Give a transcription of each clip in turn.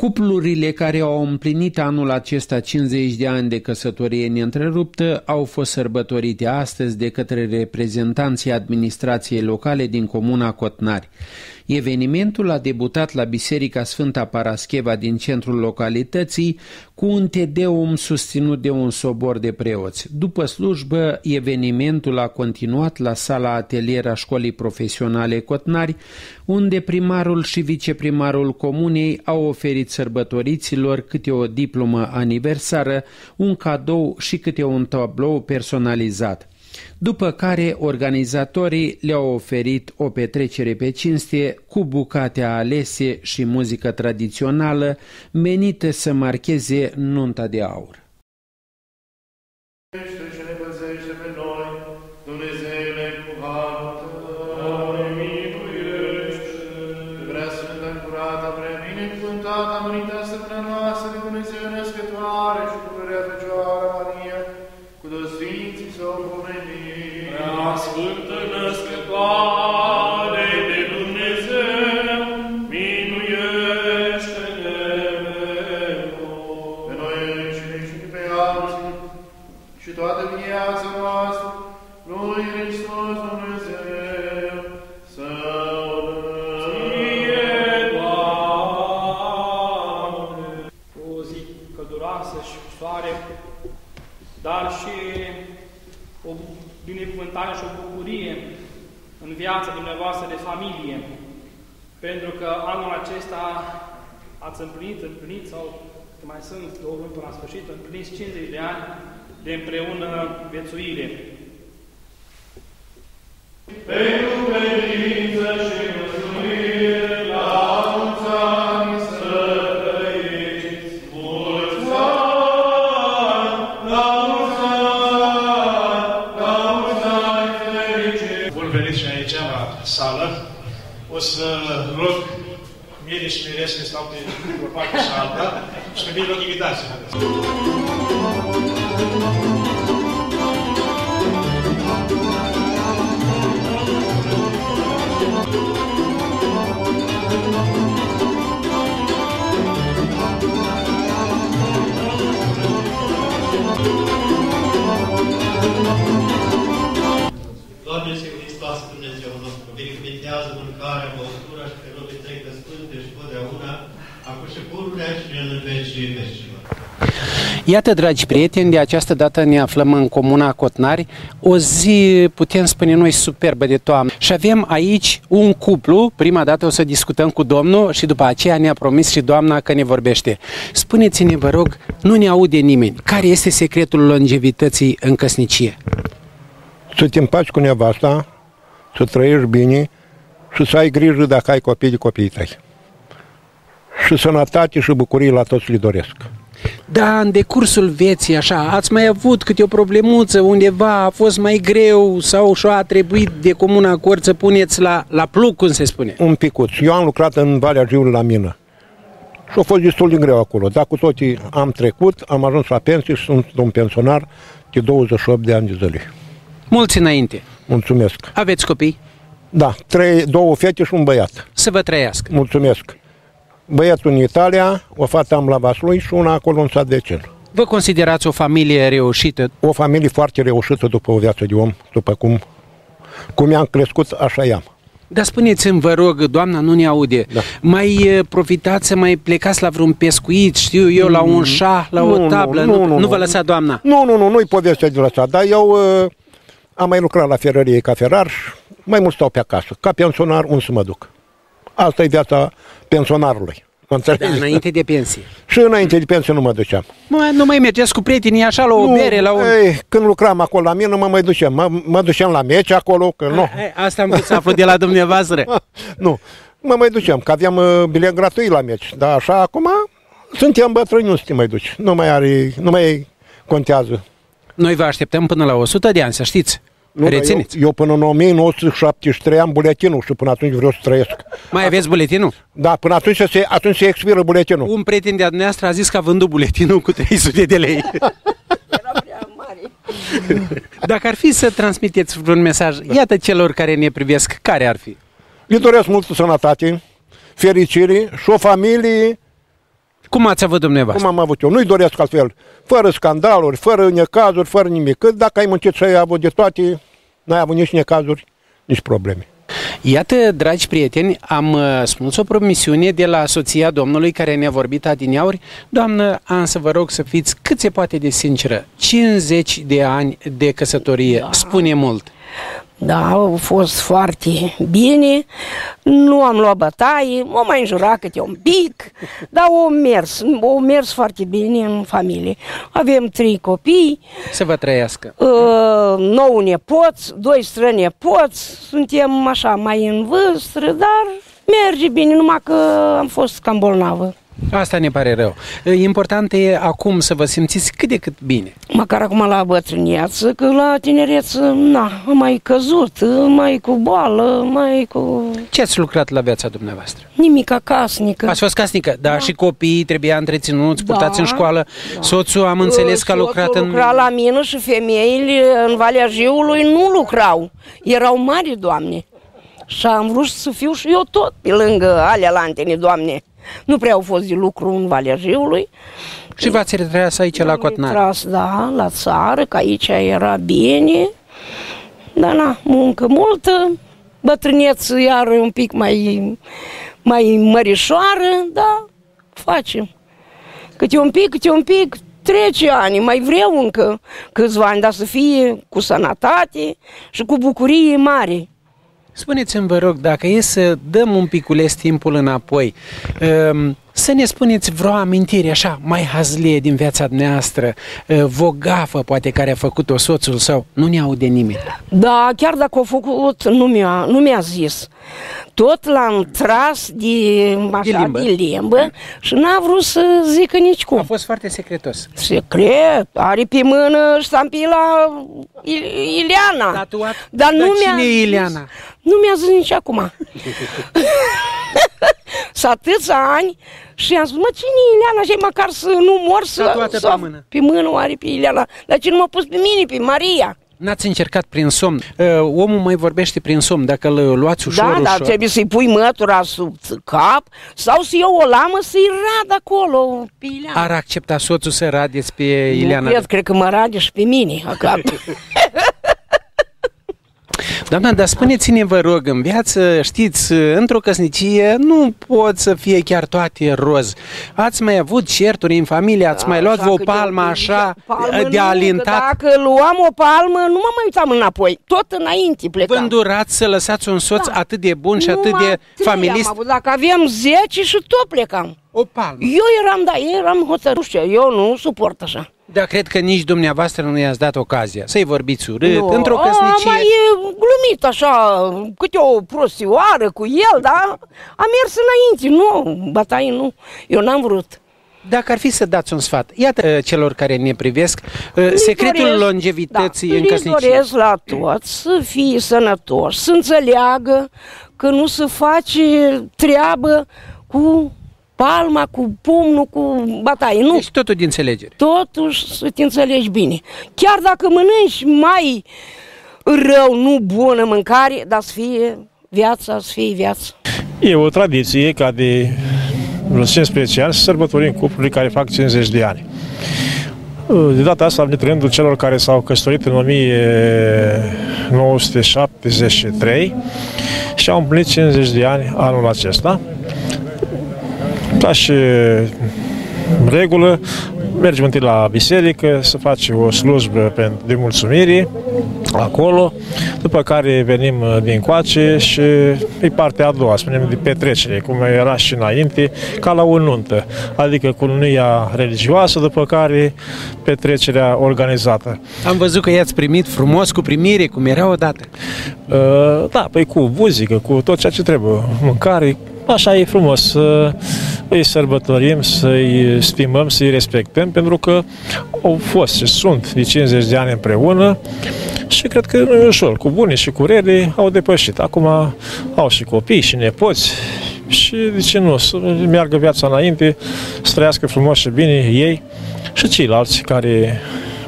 Cuplurile care au împlinit anul acesta 50 de ani de căsătorie neîntreruptă au fost sărbătorite astăzi de către reprezentanții administrației locale din comuna Cotnari. Evenimentul a debutat la Biserica Sfânta Parascheva din centrul localității cu un tedeum susținut de un sobor de preoți. După slujbă, evenimentul a continuat la sala atelier a Școlii Profesionale Cotnari, unde primarul și viceprimarul comunei au oferit sărbătoriților câte o diplomă aniversară, un cadou și câte un tablou personalizat. După care organizatorii le-au oferit o petrecere pe cinste cu bucate alese și muzică tradițională menită să marcheze nunta de aur. Sfântă născătoare de Dumnezeu, miluiește-ne pe noi înșine și pe alții și toată viața noastră, lui Hristos Dumnezeu, să o ție, Doamne. O zi călduroasă și cu soare, dar și o binecuvântare și o bucurie în viața dumneavoastră de familie, pentru că anul acesta ați împlinit sau mai sunt 2 luni până la sfârșit, împliniți 50 de ani de împreună viețuire. Pentru credință și mulțumire la mulți ani să trăiți, mulți ani, la mulți ani fericiți. Bun venit și aici la sală. O să rog Miri și Mirescu să stau pe o parte și alta și pe mine rog invitații. Doamne și Hristos, Dumnezeu nostru, binecuvintează mâncarea, băutura și pe rog de trecă sfânte și totdeauna, acum și pururea și în vecii vecilor. Iată, dragi prieteni, de această dată ne aflăm în comuna Cotnari, o zi, putem spune noi, superbă de toamnă. Și avem aici un cuplu, prima dată o să discutăm cu domnul și după aceea ne-a promis și doamna că ne vorbește. Spuneți-ne, vă rog, nu ne aude nimeni, care este secretul longevității în căsnicie? Să te împaci cu nevasta, să trăiești bine și să ai grijă dacă ai copii de copiii tăi. Și sănătate și bucurie la toți le doresc. Da, în decursul vieții, așa, ați mai avut câte o problemuță undeva, a fost mai greu sau și-a trebuit de comun acord să puneți la plug, cum se spune? Un picuț. Eu am lucrat în Valea Jiului la mină și a fost destul de greu acolo. Dar cu toții am trecut, am ajuns la pensie și sunt un pensionar de 28 de ani de zile. Mulți înainte. Mulțumesc. Aveți copii? Da, 2 fete și un băiat. Să vă trăiască. Mulțumesc. Băiatul în Italia, o fată am la Vaslui și una acolo în sat Decel. Vă considerați o familie reușită? O familie foarte reușită după o viață de om, după cum i-am crescut, așa i-am. Dar spuneți-mi, vă rog, doamna nu ne aude, da. Mai profitați să mai plecați la vreun pescuit, știu eu, la un șah, la o tablă, nu vă lăsa doamna? Nu-i povestea de lăsat, dar eu am mai lucrat la ferărie ca ferar și mai mult stau pe acasă. Ca pensionar, unde să mă duc? Asta e viața pensionarului. Da, înainte de pensie. Și înainte de pensie nu mă duceam. Nu mai mergeți cu prietenii așa la o bere? Când lucram acolo la mine, mă mai duceam. Mă duceam la meci acolo, că nu. Asta am vrut să aflu de la dumneavoastră. Nu, mă mai duceam, că aveam bilet gratuit la meci. Dar așa, acum, suntem bătrâni, nu să te mai duci. Nu mai contează. Noi vă așteptăm până la 100 de ani, să știți. Rețineți. Eu până în 1973 am buletinul și până atunci vreau să trăiesc. Mai aveți buletinul? Da, până atunci se expiră buletinul. Un prieten de-a dumneavoastră a zis că a vândut buletinul cu 300 de lei. Era prea mare. Dacă ar fi să transmiteți un mesaj, iată celor care ne privesc, care ar fi? Le doresc multă sănătate, fericire și o familie Cum ați avut dumneavoastră? Cum am avut eu. Nu-i doresc altfel. Fără scandaluri, fără necazuri, fără nimic. Că dacă ai muncit să ai avut de toate, n-ai avut nici necazuri, nici probleme. Iată, dragi prieteni, am smuls o promisiune de la soția Domnului care ne-a vorbit adineauri. Doamnă, am să vă rog să fiți cât se poate de sinceră. 50 de ani de căsătorie, da. Spune mult. Da, au fost foarte bine, nu am luat bătaie, m-am mai înjurat câte un pic, dar au mers foarte bine în familie. Avem 3 copii. Să vă trăiască. 9 nepoți, 2 străini nepoți, suntem așa mai în vârstă, dar merge bine, numai că am fost cam bolnavă. Asta ne pare rău. Important e acum să vă simțiți cât de cât bine. Măcar acum la bătrâneață, că la tinereță, am mai căzut, mai cu boală, mai cu... Ce ați lucrat la viața dumneavoastră? Nimica casnică. Ați fost casnică, dar și copiii trebuia întreținuți, purtați în școală. Da. Soțul, am înțeles că a lucrat Soțul lucra la mine și femeile în Valea Jiului nu lucrau. Erau mari, Doamne. Și am vrut să fiu și eu tot pe lângă alea lantene, Doamne. Nu prea au fost de lucru în Valea Jiului. Și v-ați retras aici la Cotnari? Retras, da, la țară, că aici era bine. Dar muncă multă, bătrâneță iar un pic mai mărișoară, da, facem. Câte un pic, trece ani, mai vreau încă câțiva ani, dar să fie cu sănătate și cu bucurie mare. Spuneți-mi, vă rog, dacă e să dăm un piculeț timpul înapoi, să ne spuneți vreo amintire așa, mai hazlie din viața dumneavoastră, o gafă poate care a făcut-o soțul sau nu ne aude nimeni. Da, chiar dacă a făcut, nu mi-a zis. Tot l-am tras de limbă și n-a vrut să zică nici cum. A fost foarte secretos. Secret, are pe mână ștampila Ileana. Tatuat? Dar nu cine e Ileana? Nu mi-a zis nici acum. S-a atâția ani și am spus, mă, cine e Ileana? Și măcar să nu mor Tatuată pe mână. Pe mână o are pe Ileana. Dar ce nu m-a pus pe mine, pe Maria? N-ați încercat prin somn. Omul mai vorbește prin somn. Dacă îl luați ușor, ușor... dar trebuie să-i pui mătura sub cap sau să iau o lamă să-i rad acolo pe Ileana. Ar accepta soțul să radeți pe Ileana? Nu cred că mă rade și pe mine acolo. Doamna, dar spuneți-ne, vă rog, în viață, știți, într-o căsnicie nu pot să fie chiar toate roz. Ați mai avut certuri în familie, ați mai luat o palmă așa de alintat? Dacă luam o palmă, nu mă mai uitam înapoi, tot înainte plecam. Vă îndurați să lăsați un soț atât de bun și atât de familist? Dacă aveam 10 și tot plecam. O palmă. Eu eram hotărât, eu nu suport așa. Dar cred că nici dumneavoastră nu i-ați dat ocazia să-i vorbiți urât, într-o căsnicie. Mai glumit așa, câte o prostioară cu el, dar a mers înainte, nu, bătaie nu, eu n-am vrut. Dacă ar fi să dați un sfat, iată celor care ne privesc, secretul longevității în căsnicie. Doresc la toți să fie sănătoși, să înțeleagă că nu se face treabă cu palma, cu pumnul, cu bătaie, nu. Deci totul din înțelegere. Totuși să te înțelegi bine. Chiar dacă mănânci mai rău, nu bună mâncare, dar să fie viață. E o tradiție ca de vreo 15 ani să sărbătorim cuplurile care fac 50 de ani. De data asta am venit rândul celor care s-au căsătorit în 1973 și au împlinit 50 de ani anul acesta. Ca și regulă, mergem întâi la biserică, să facem o slujbă de mulțumire acolo, după care venim din coace și e partea a doua, spunem de petrecere, cum era și înainte, ca la o nuntă, adică cununia religioasă, după care petrecerea organizată. Am văzut că i-ați primit frumos, cu primire, cum era odată. Da, păi cu muzică, cu tot ceea ce trebuie, mâncare. Așa e frumos să îi sărbătorim, să-i stimăm, să-i respectăm, pentru că au fost și sunt de 50 de ani împreună și cred că nu e ușor. Cu bune și cu rele au depășit. Acum au și copii și nepoți și de ce nu, să meargă viața înainte, să trăiască frumos și bine ei și ceilalți care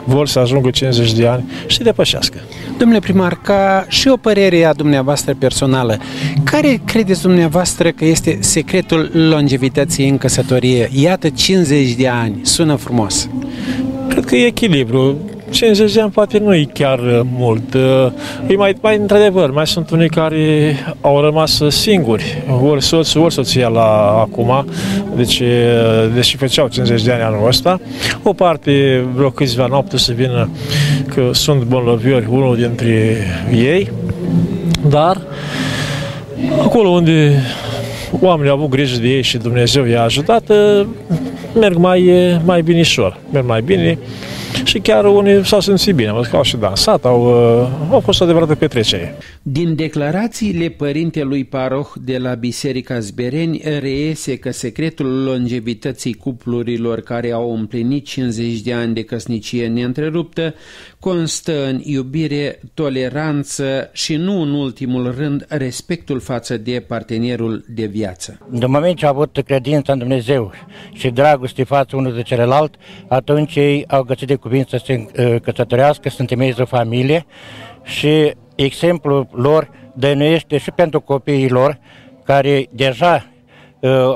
vor să ajungă 50 de ani și depășească. Domnule primar, ca și o părere a dumneavoastră personală, care credeți dumneavoastră că este secretul longevității în căsătorie? Iată, 50 de ani, sună frumos. Cred că e echilibru. 50 de ani poate nu e chiar mult. E mai într-adevăr, mai sunt unii care au rămas singuri, ori soțul, ori soția la acum, deci, deși făceau 50 de ani anul ăsta. O parte, vreo câțiva noapte să vină că sunt bolnaviori, unul dintre ei, dar acolo unde oamenii au avut grijă de ei și Dumnezeu i-a ajutat, merg mai binișor, merg mai bine. Și chiar unii s-au simțit bine, au și dansat, au fost o adevărată petrecere. Din declarațiile părintelui paroh de la Biserica Zbereni reiese că secretul longevității cuplurilor care au împlinit 50 de ani de căsnicie neîntreruptă constă în iubire, toleranță și nu în ultimul rând respectul față de partenerul de viață. În moment ce au avut credința în Dumnezeu și dragoste față unul de celălalt, atunci ei au găsit de cuvință să se căsătorească, să întemeieze o familie și exemplul lor dăinuiește și pentru copiii lor care deja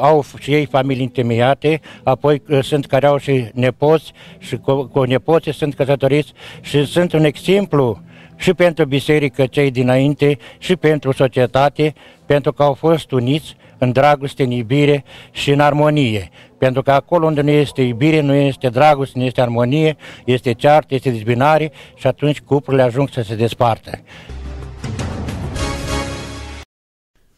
au și ei familii întemeiate, apoi sunt care au și nepoți și cu nepoții sunt căsătoriți și sunt un exemplu și pentru biserică cei dinainte și pentru societate, pentru că au fost uniți în dragoste, în iubire și în armonie. Pentru că acolo unde nu este iubire, nu este dragoste, nu este armonie, este ceartă, este dezbinare și atunci cuplurile ajung să se despartă.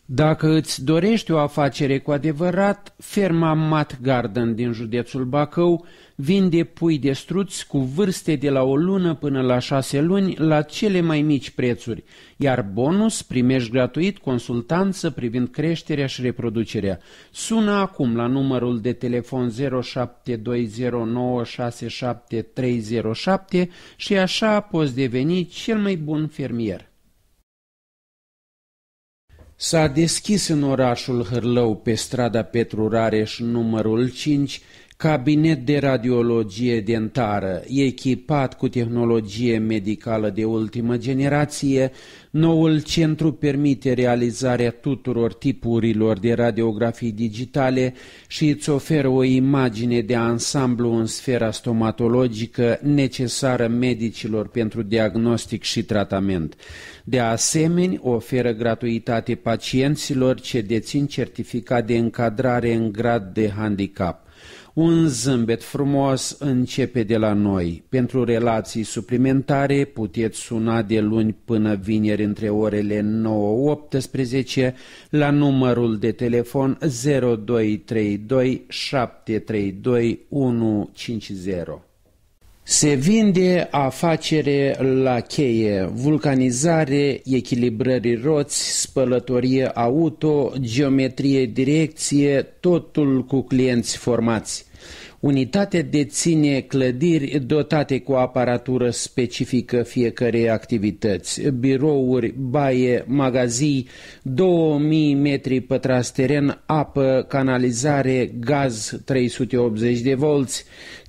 Dacă îți dorești o afacere cu adevărat, ferma Mat Garden din județul Bacău vinde pui de struți cu vârste de la 1 lună până la 6 luni la cele mai mici prețuri, iar bonus primești gratuit consultanță privind creșterea și reproducerea. Sună acum la numărul de telefon 0720967307 și așa poți deveni cel mai bun fermier. S-a deschis în orașul Hârlău, pe strada Petru Rareș, numărul 5, cabinet de radiologie dentară, echipat cu tehnologie medicală de ultimă generație. Noul centru permite realizarea tuturor tipurilor de radiografii digitale și îți oferă o imagine de ansamblu în sfera stomatologică necesară medicilor pentru diagnostic și tratament. De asemenea, oferă gratuitate pacienților ce dețin certificat de încadrare în grad de handicap. Un zâmbet frumos începe de la noi. Pentru relații suplimentare puteți suna de luni până vineri între orele 9-18 la numărul de telefon 0232 732 150. Se vinde afacere la cheie, vulcanizare, echilibrări roți, spălătorie auto, geometrie direcție, totul cu clienți formați. Unitatea deține clădiri dotate cu aparatură specifică fiecărei activități, birouri, baie, magazii, 2000 metri pătrați teren, apă, canalizare, gaz 380 de volți,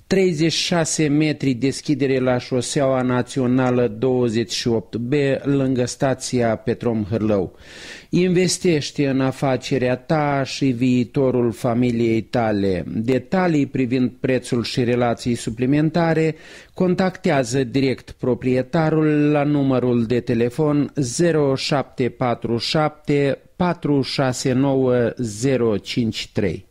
36 metri deschidere la șoseaua națională 28B lângă stația Petrom Hârlău. Investește în afacerea ta și viitorul familiei tale. Detalii privind prețul și relații suplimentare, contactează direct proprietarul la numărul de telefon 0747 469 053.